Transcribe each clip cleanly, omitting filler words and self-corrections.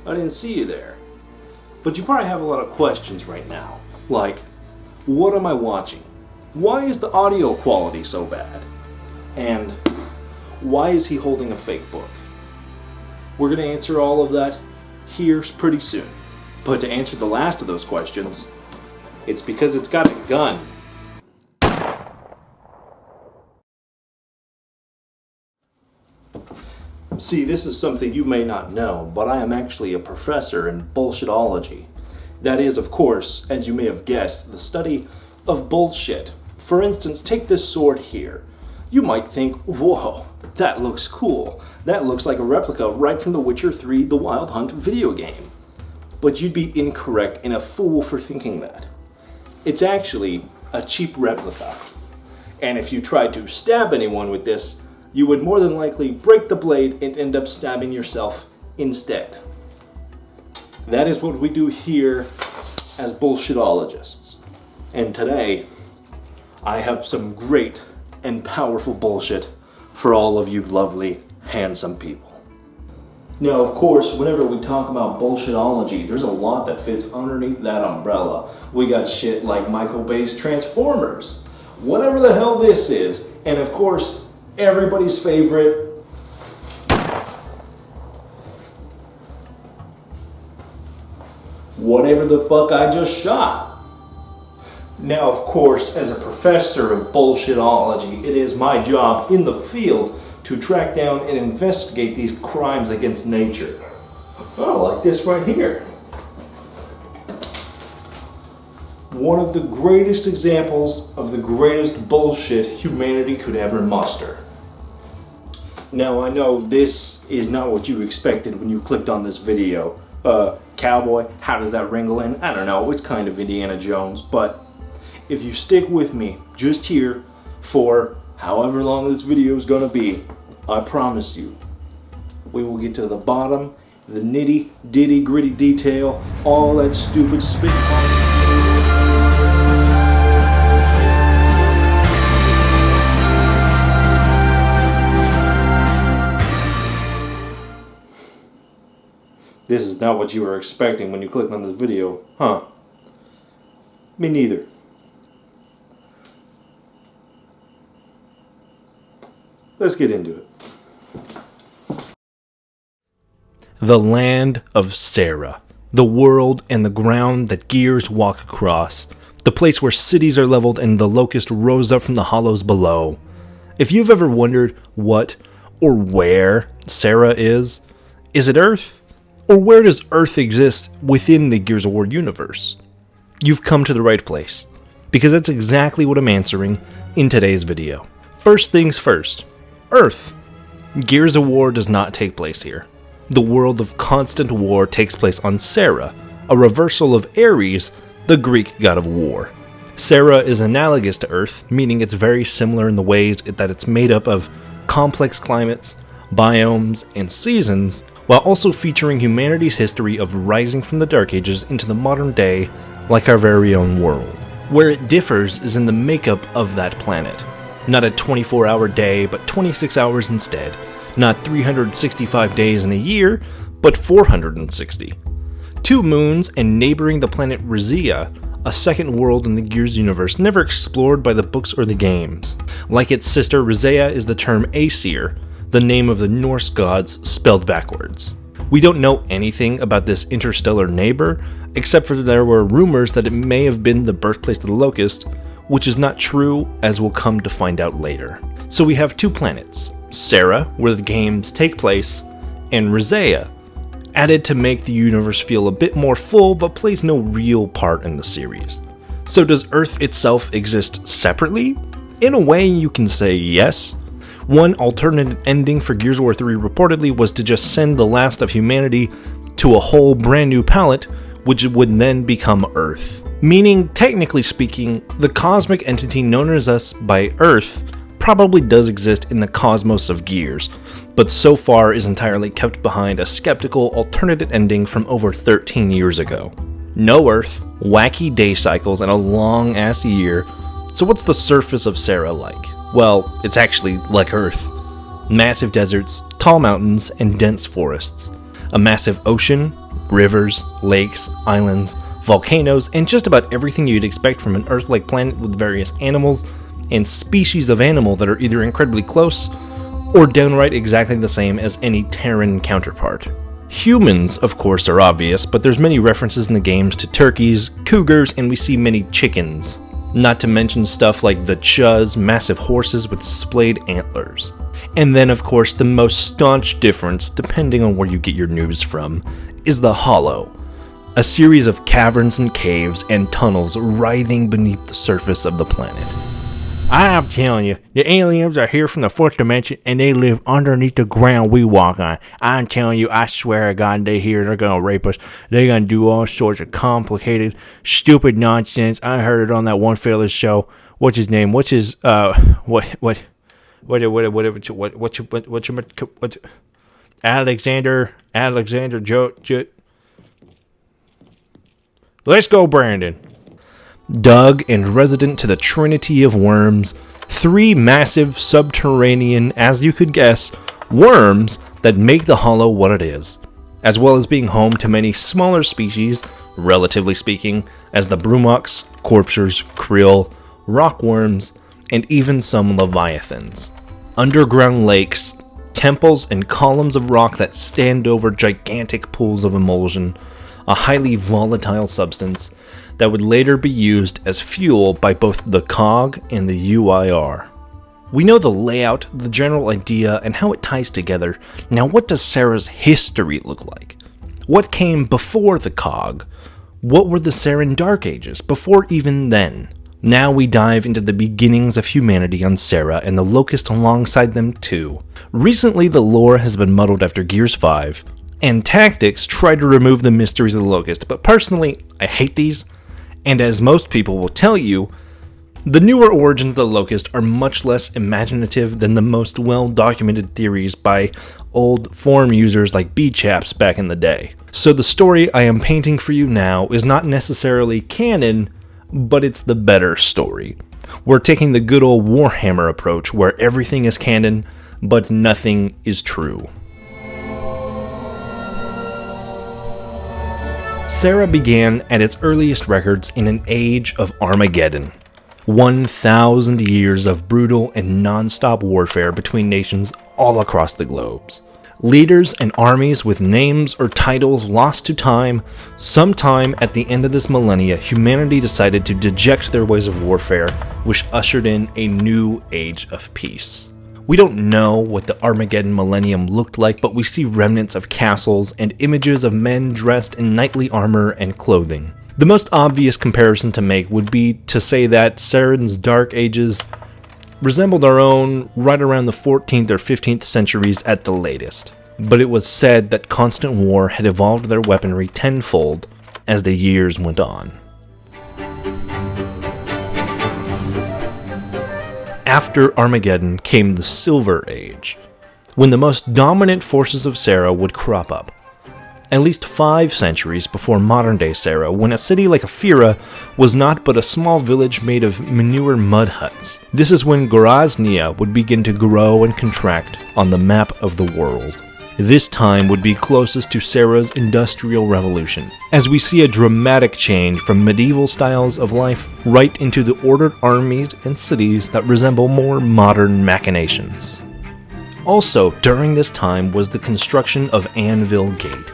I didn't see you there. But you probably have a lot of questions right now. Like, what am I watching? Why is the audio quality so bad? And why is he holding a fake book? We're going to answer all of that here pretty soon. But to answer the last of those questions, it's because it's got a gun. See, this is something you may not know, but I am actually a professor in bullshitology. That is, of course, as you may have guessed, the study of bullshit. For instance, take this sword here. You might think, whoa, that looks cool. That looks like a replica right from The Witcher 3 The Wild Hunt video game. But you'd be incorrect and a fool for thinking that. It's actually a cheap replica. And if you tried to stab anyone with this, you would more than likely break the blade and end up stabbing yourself instead. That is what we do here as bullshitologists. And today, I have some great and powerful bullshit for all of you lovely, handsome people. Now, of course, whenever we talk about bullshitology, there's a lot that fits underneath that umbrella. We got shit like Michael Bay's Transformers, whatever the hell this is, and of course, everybody's favorite, whatever the fuck I just shot. Now, of course, as a professor of bullshitology, it is my job in the field to track down and investigate these crimes against nature. Oh, like this right here. One of the greatest examples of the greatest bullshit humanity could ever muster. Now, I know this is not what you expected when you clicked on this video. Cowboy, how does that wrangle in? I don't know, it's kind of Indiana Jones, but if you stick with me just here for however long this video is gonna be, I promise you, we will get to the bottom, the nitty, ditty, gritty detail, all that stupid spit. This is not what you were expecting when you clicked on this video, huh? Me neither. Let's get into it. The land of Sera. The world and the ground that gears walk across. The place where cities are leveled and the locust rose up from the hollows below. If you've ever wondered what or where Sera is it Earth? Or where does Earth exist within the Gears of War universe? You've come to the right place, because that's exactly what I'm answering in today's video. First things first, Earth. Gears of War does not take place here. The world of constant war takes place on Sera, a reversal of Ares, the Greek god of war. Sera is analogous to Earth, meaning it's very similar in the ways that it's made up of complex climates, biomes, and seasons, while also featuring humanity's history of rising from the Dark Ages into the modern day, like our very own world. Where it differs is in the makeup of that planet. Not a 24-hour day, but 26 hours instead. Not 365 days in a year, but 460. 2 moons, and neighboring the planet Rizia, a second world in the Gears universe never explored by the books or the games. Like its sister, Rizia is the term Aesir, the name of the Norse gods spelled backwards. We don't know anything about this interstellar neighbor, except for there were rumors that it may have been the birthplace of the Locust, which is not true, as we'll come to find out later. So we have 2 planets, Sera, where the games take place, and Rizia, added to make the universe feel a bit more full but plays no real part in the series. So does Earth itself exist separately? In a way, you can say yes. One alternate ending for Gears of War 3 reportedly was to just send the last of humanity to a whole brand new planet, which would then become Earth. Meaning, technically speaking, the cosmic entity known as us by Earth probably does exist in the cosmos of Gears, but so far is entirely kept behind a skeptical alternate ending from over 13 years ago. No Earth, wacky day cycles, and a long-ass year. So what's the surface of Sera like? Well, it's actually like Earth. Massive deserts, tall mountains, and dense forests. A massive ocean, Rivers, lakes, islands, volcanoes, and just about everything you'd expect from an Earth-like planet with various animals and species of animal that are either incredibly close or downright exactly the same as any Terran counterpart. Humans, of course, are obvious, but there's many references in the games to turkeys, cougars, and we see many chickens. Not to mention stuff like the chuz, massive horses with splayed antlers. And then, of course, the most staunch difference, depending on where you get your news from, is the Hollow. A series of caverns and caves and tunnels writhing beneath the surface of the planet. I'm telling you, the aliens are here from the fourth dimension and they live underneath the ground we walk on. I'm telling you, I swear to God, they here, they're gonna rape us. They're gonna do all sorts of complicated, stupid nonsense. I heard it on that one fella's show. What's his name? What's his, Alexander Joe. Let's go, Brandon. Dug and resident to the Trinity of Worms, 3 massive subterranean, as you could guess, worms that make the Hollow what it is, as well as being home to many smaller species, relatively speaking, as the Brumox, Corpsers, Krill, rockworms, and even some leviathans. Underground lakes, temples, and columns of rock that stand over gigantic pools of emulsion, a highly volatile substance that would later be used as fuel by both the COG and the UIR. We know the layout, the general idea, and how it ties together. Now, what does Sera's history look like? What came before the COG? What were the Seran Dark Ages before even then? Now we dive into the beginnings of humanity on Sera and the Locust alongside them too. Recently, the lore has been muddled after Gears 5, and tactics try to remove the mysteries of the Locust, but personally, I hate these. And as most people will tell you, the newer origins of the Locust are much less imaginative than the most well-documented theories by old forum users like B-Chaps back in the day. So the story I am painting for you now is not necessarily canon, but it's the better story. We're taking the good old Warhammer approach where everything is canon, but nothing is true. Sera began at its earliest records in an age of Armageddon. 1,000 years of brutal and non-stop warfare between nations all across the globes. Leaders and armies with names or titles lost to time. Sometime at the end of this millennia, humanity decided to deject their ways of warfare, which ushered in a new age of peace. We don't know what the Armageddon millennium looked like, but we see remnants of castles and images of men dressed in knightly armor and clothing. The most obvious comparison to make would be to say that Seran's Dark Ages resembled our own right around the 14th or 15th centuries at the latest. But it was said that constant war had evolved their weaponry tenfold as the years went on. After Armageddon came the Silver Age, when the most dominant forces of Sera would crop up. At least 5 centuries before modern-day Sera, when a city like Ephyra was not but a small village made of manure mud huts. This is when Goraznia would begin to grow and contract on the map of the world. This time would be closest to Sera's Industrial Revolution, as we see a dramatic change from medieval styles of life right into the ordered armies and cities that resemble more modern machinations. Also, during this time was the construction of Anvil Gate,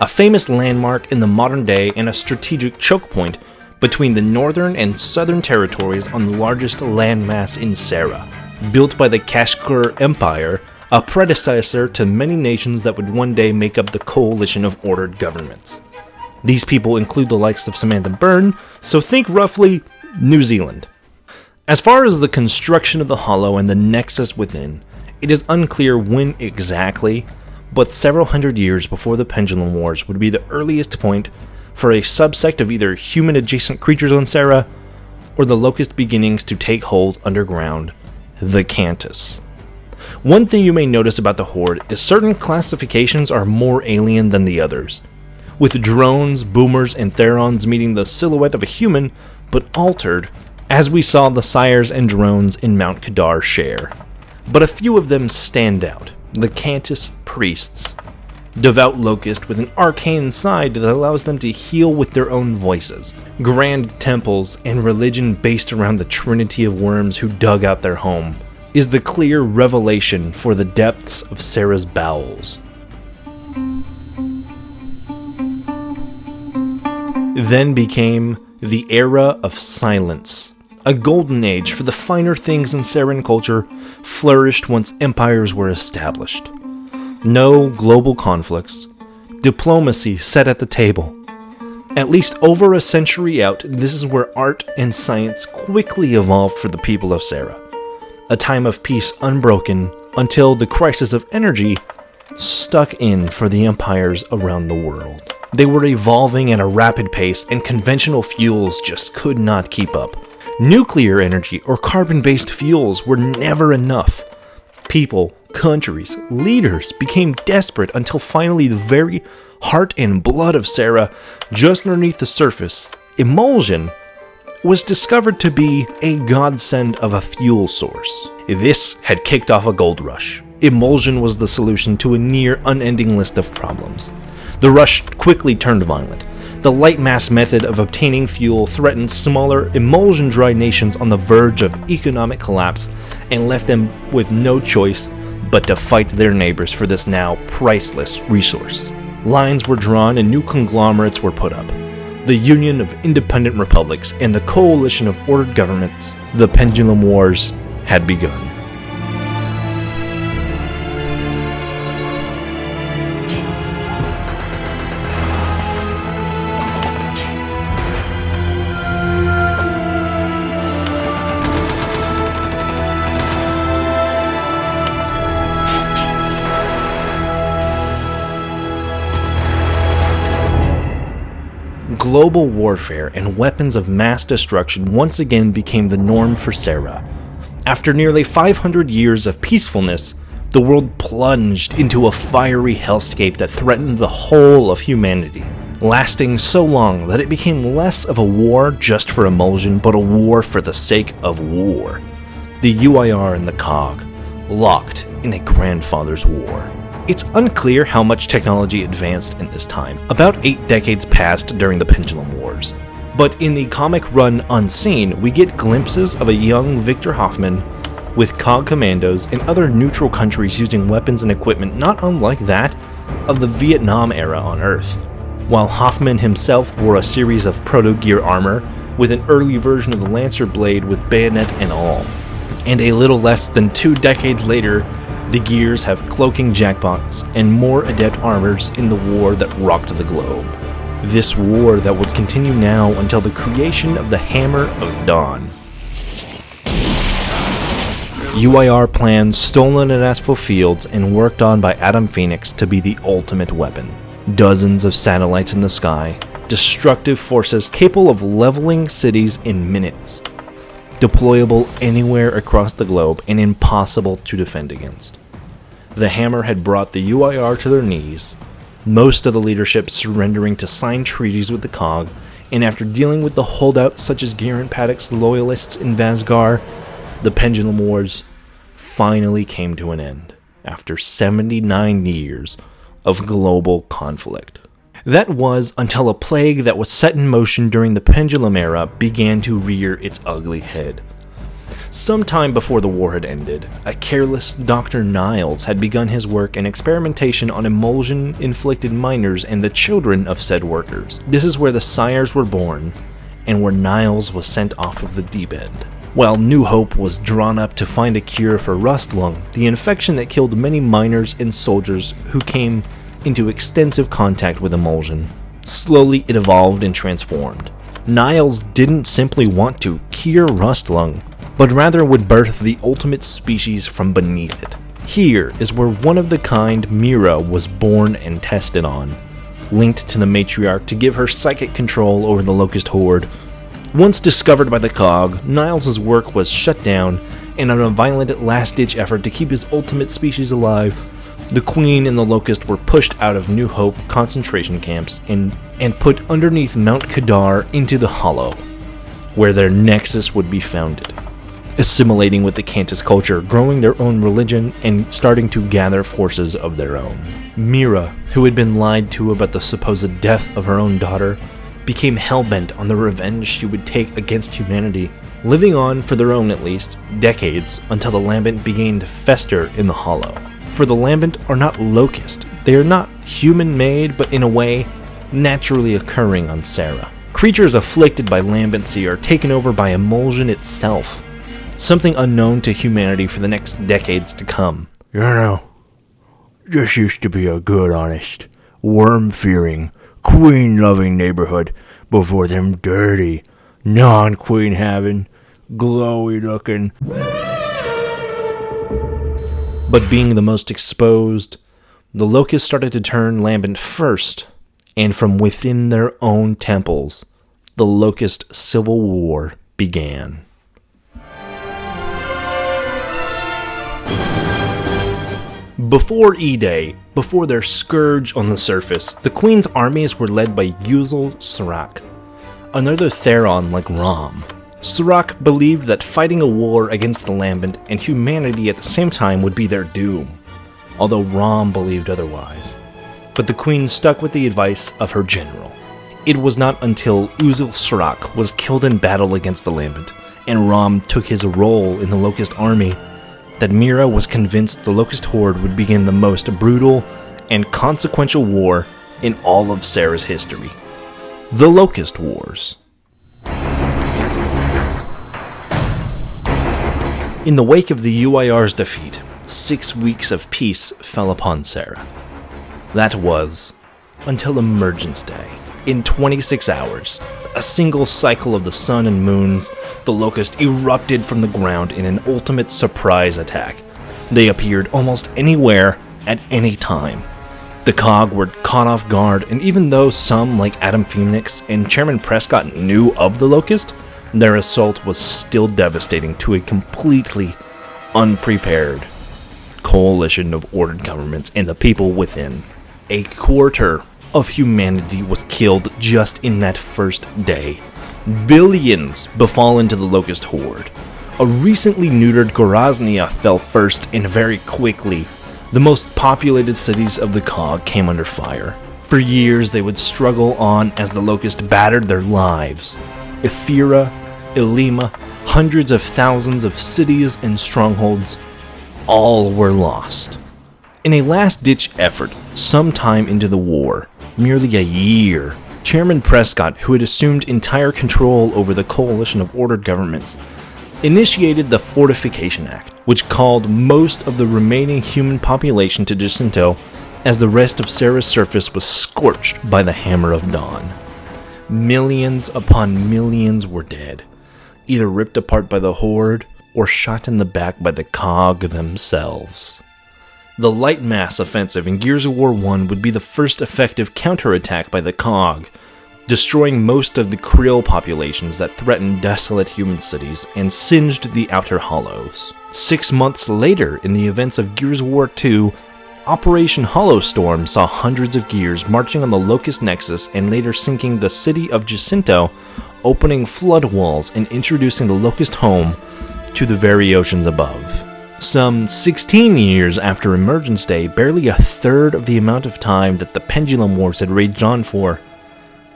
a famous landmark in the modern day and a strategic choke point between the northern and southern territories on the largest landmass in Sera, built by the Kashkur Empire, a predecessor to many nations that would one day make up the coalition of ordered governments. These people include the likes of Samantha Byrne, so think roughly New Zealand. As far as the construction of the Hollow and the nexus within, it is unclear when exactly, but several hundred years before the Pendulum Wars would be the earliest point for a subsect of either human-adjacent creatures on Sera, or the Locust beginnings to take hold underground, the Cantus. One thing you may notice about the Horde is certain classifications are more alien than the others, with drones, boomers, and therons meeting the silhouette of a human, but altered, as we saw the sires and drones in Mount Kadar share. But a few of them stand out, the Cantus priests. devout locust with an arcane side that allows them to heal with their own voices, grand temples, and religion based around the trinity of worms who dug out their home, is the clear revelation for the depths of Sera's bowels. Then became the Era of Silence. A golden age for the finer things in Seran culture flourished once empires were established. No global conflicts, diplomacy set at the table. At least over a century out, this is where art and science quickly evolved for the people of Sera. A time of peace unbroken until the crisis of energy stuck in for the empires around the world. They were evolving at a rapid pace and conventional fuels just could not keep up. Nuclear energy or carbon-based fuels were never enough. People, countries, leaders became desperate until finally the very heart and blood of Sera, just underneath the surface, emulsion, was discovered to be a godsend of a fuel source. This had kicked off a gold rush. Emulsion was the solution to a near unending list of problems. The rush quickly turned violent. The light mass method of obtaining fuel threatened smaller, emulsion-dry nations on the verge of economic collapse and left them with no choice but to fight their neighbors for this now priceless resource. Lines were drawn and new conglomerates were put up. The Union of Independent Republics and the coalition of ordered governments, the Pendulum Wars, had begun. Global warfare and weapons of mass destruction once again became the norm for Sera. After nearly 500 years of peacefulness, the world plunged into a fiery hellscape that threatened the whole of humanity, lasting so long that it became less of a war just for emulsion, but a war for the sake of war. The UIR and the COG, locked in a grandfather's war. It's unclear how much technology advanced in this time. About 8 decades passed during the Pendulum Wars. But in the comic run Unseen, we get glimpses of a young Victor Hoffman with COG commandos and other neutral countries using weapons and equipment not unlike that of the Vietnam era on Earth. While Hoffman himself wore a series of proto-gear armor with an early version of the Lancer blade with bayonet and all. And a little less than 2 decades later, the gears have cloaking jackpots and more adept armors in the war that rocked the globe. This war that would continue now until the creation of the Hammer of Dawn. UIR plans stolen at Asphalt Fields and worked on by Adam Phoenix to be the ultimate weapon. Dozens of satellites in the sky, destructive forces capable of leveling cities in minutes. Deployable anywhere across the globe and impossible to defend against. The Hammer had brought the UIR to their knees, most of the leadership surrendering to sign treaties with the COG, and after dealing with the holdouts such as Geraint Paddock's loyalists in Vasgar, the Pendulum Wars finally came to an end, after 79 years of global conflict. That was until a plague that was set in motion during the Pendulum era began to rear its ugly head. Sometime before the war had ended, a careless Dr. Niles had begun his work and experimentation on emulsion-inflicted miners and the children of said workers. This is where the sires were born, and where Niles was sent off of the deep end. While New Hope was drawn up to find a cure for rust lung, the infection that killed many miners and soldiers who came into extensive contact with emulsion. Slowly it evolved and transformed. Niles didn't simply want to cure rust lung, but rather would birth the ultimate species from beneath it. Here is where one-of-the-kind Mira was born and tested on, linked to the matriarch to give her psychic control over the Locust Horde. Once discovered by the COG, Niles' work was shut down, and in a violent last-ditch effort to keep his ultimate species alive, the Queen and the Locust were pushed out of New Hope concentration camps and put underneath Mount Kadar into the Hollow, where their nexus would be founded. assimilating with the Cantus culture, growing their own religion, and starting to gather forces of their own. Mira, who had been lied to about the supposed death of her own daughter, became hellbent on the revenge she would take against humanity, living on, for their own at least, decades until the Lambent began to fester in the Hollow. For the Lambent are not Locust. They are not human-made, but in a way, naturally occurring on Sera. Creatures afflicted by lambency are taken over by emulsion itself, something unknown to humanity for the next decades to come. You know, this used to be a good, honest, worm-fearing, queen-loving neighborhood before them dirty, non-queen-having, glowy-looking. But being the most exposed, the Locusts started to turn Lambent first, and from within their own temples, the Locust Civil War began. Before E-Day, before their scourge on the surface, the Queen's armies were led by Sera, another Theron like Rom. Sera believed that fighting a war against the Lambent and humanity at the same time would be their doom, although Rom believed otherwise. But the Queen stuck with the advice of her general. It was not until Sera was killed in battle against the Lambent, and Rom took his role in the Locust army, that Mira was convinced the Locust Horde would begin the most brutal and consequential war in all of Sera's history. The Locust Wars. In the wake of the UIR's defeat, 6 weeks of peace fell upon Sera. That was until Emergence Day. In 26 hours, a single cycle of the sun and moons, the Locusts erupted from the ground in an ultimate surprise attack. They appeared almost anywhere at any time. The Cog were caught off guard, and even though some, like Adam Phoenix and Chairman Prescott, knew of the Locust, their assault was still devastating to a completely unprepared coalition of ordered governments and the people within. A quarter of humanity was killed just in that first day. Billions befall into the Locust Horde. A recently neutered Goraznia fell first, and very quickly, the most populated cities of the Cog came under fire. For years they would struggle on as the Locust battered their lives. Ephyra, Ilima, hundreds of thousands of cities and strongholds, all were lost. In a last-ditch effort, sometime into the war, merely a year, Chairman Prescott, who had assumed entire control over the coalition of ordered governments, initiated the Fortification Act, which called most of the remaining human population to Jacinto as the rest of Sera's surface was scorched by the Hammer of Dawn. Millions upon millions were dead, either ripped apart by the Horde or shot in the back by the Cog themselves. The light mass offensive in Gears of War 1 would be the first effective counterattack by the Cog, destroying most of the Krill populations that threatened desolate human cities and singed the Outer Hollows. 6 months later, in the events of Gears of War 2, Operation Hollowstorm saw hundreds of Gears marching on the Locust Nexus and later sinking the city of Jacinto, opening flood walls and introducing the Locust home to the very oceans above. Some 16 years after Emergence Day, barely a third of the amount of time that the Pendulum Wars had raged on for,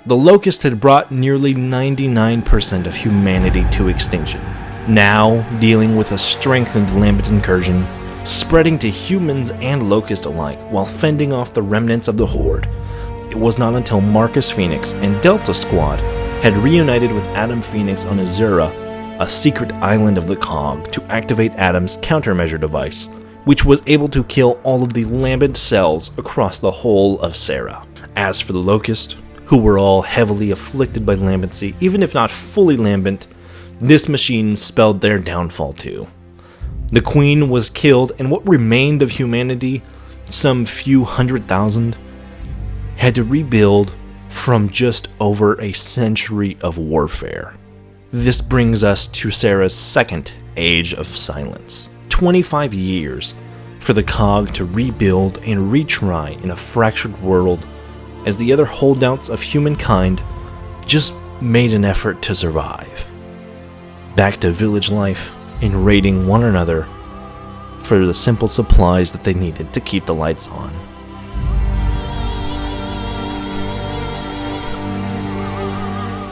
the Locust had brought nearly 99% of humanity to extinction. Now, dealing with a strengthened Lambent incursion, spreading to humans and Locust alike while fending off the remnants of the Horde, it was not until Marcus Phoenix and Delta Squad had reunited with Adam Phoenix on Azura, a secret island of the Cog, to activate Adam's countermeasure device, which was able to kill all of the Lambent cells across the whole of Sera. As for the Locust, who were all heavily afflicted by lambency, even if not fully lambent, this machine spelled their downfall too. The Queen was killed, and what remained of humanity, some few 100,000, had to rebuild from just over a century of warfare. This brings us to Sera's second Age of Silence. 25 years for the Cog to rebuild and retry in a fractured world, as the other holdouts of humankind just made an effort to survive. Back to village life and raiding one another for the simple supplies that they needed to keep the lights on.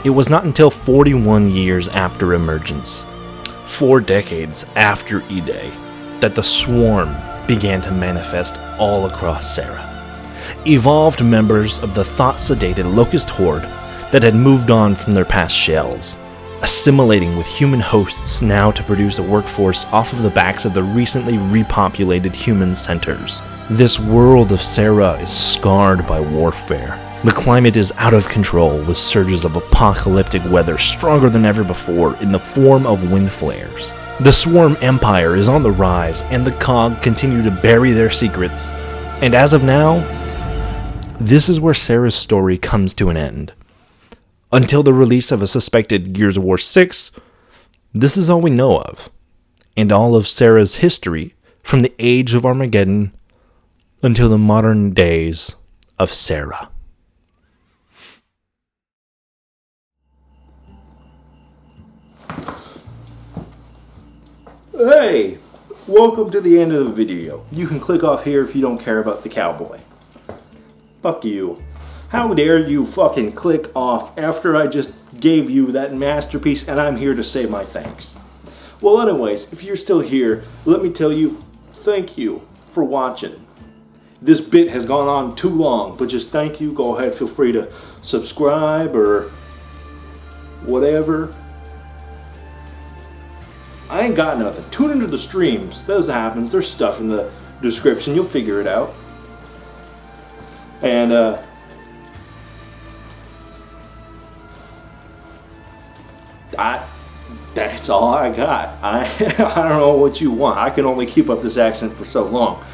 It was not until 41 years after Emergence, 4 decades after E-Day, that the Swarm began to manifest all across Sera. Evolved members of the thought-sedated Locust Horde that had moved on from their past shells, assimilating with human hosts now to produce a workforce off of the backs of the recently repopulated human centers. This world of Sera is scarred by warfare. The climate is out of control with surges of apocalyptic weather stronger than ever before in the form of wind flares. The Swarm Empire is on the rise, and the Cog continue to bury their secrets. And as of now, this is where Sera's story comes to an end. Until the release of a suspected Gears of War 6, this is all we know of, and all of Sera's history from the Age of Armageddon until the modern days of Sera. Hey, welcome to the end of the video. You can click off here if you don't care about the cowboy. Fuck you. How dare you fucking click off after I just gave you that masterpiece and I'm here to say my thanks. Well, anyways, if you're still here, let me tell you, thank you for watching. This bit has gone on too long, but just thank you. Go ahead, feel free to subscribe or whatever. I ain't got nothing. Tune into the streams. Those happens. There's stuff in the description. You'll figure it out. And, that's all I got. I don't know what you want. I can only keep up this accent for so long.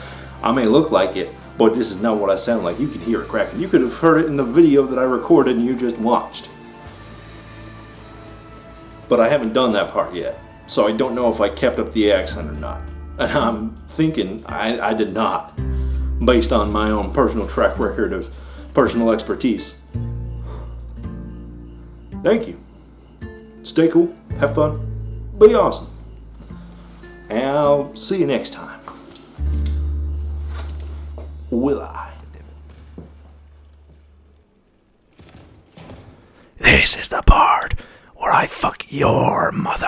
I may look like it, but this is not what I sound like. You can hear it cracking. You could have heard it in the video that I recorded and you just watched. But I haven't done that part yet, so I don't know if I kept up the accent or not. And I'm thinking I did not, based on my own personal track record of personal expertise. Thank you. Stay cool, have fun, be awesome. And I'll see you next time. Will I? This is the part where I fuck your mother.